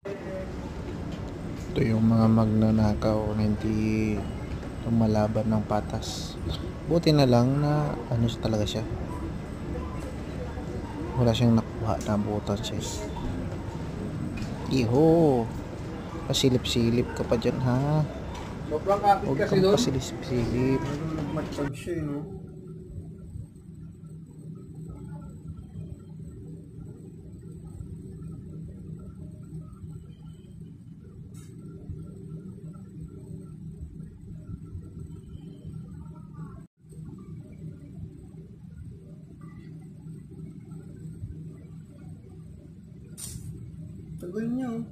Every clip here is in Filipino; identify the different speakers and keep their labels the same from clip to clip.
Speaker 1: Ito yung mga magnanakaw na hindi lumalaban ng patas. Buti na lang na ano talaga siya. Wala siyang nakuha na butas siya. Iho! Pasilip-silip ka pa dyan ha.
Speaker 2: Sobrang kapit
Speaker 1: Huwag
Speaker 2: kasi
Speaker 1: kang
Speaker 2: doon.
Speaker 1: pasilip-silip.
Speaker 2: Nagmatchag siya no? Tagal niya oh.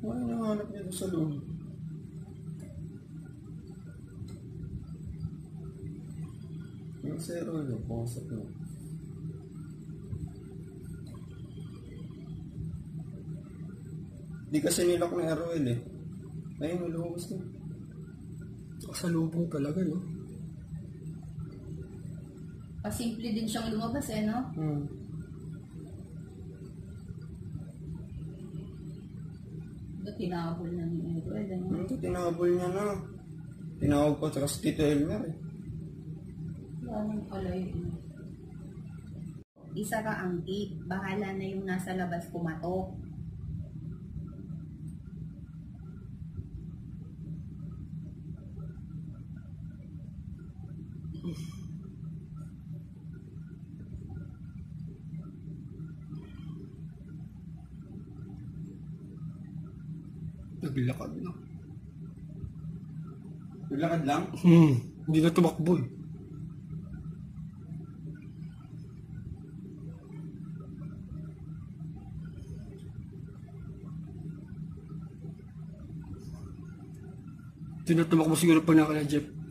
Speaker 2: Ano yung hanap niya doon sa loob? Yung zero yun, pumasok na. Di kasi nilak na ROL eh. Ayun, lumabas na. Kasalubong talaga no?
Speaker 3: Simple din siyang lumabas eh, no? Ba't tinakabol na ni Edward, ano?
Speaker 2: Ito, tinabol niya na. Tinawag ko sa Tito Elmer eh.
Speaker 3: Wala nang pala yun. Isa ka ang gate. Bahala na yung nasa labas pumatok.
Speaker 4: Naglakad na.
Speaker 2: Naglakad lang?
Speaker 4: Hindi na tumakbo eh. Hindi na tumakbo siguro pag nakala Jeff.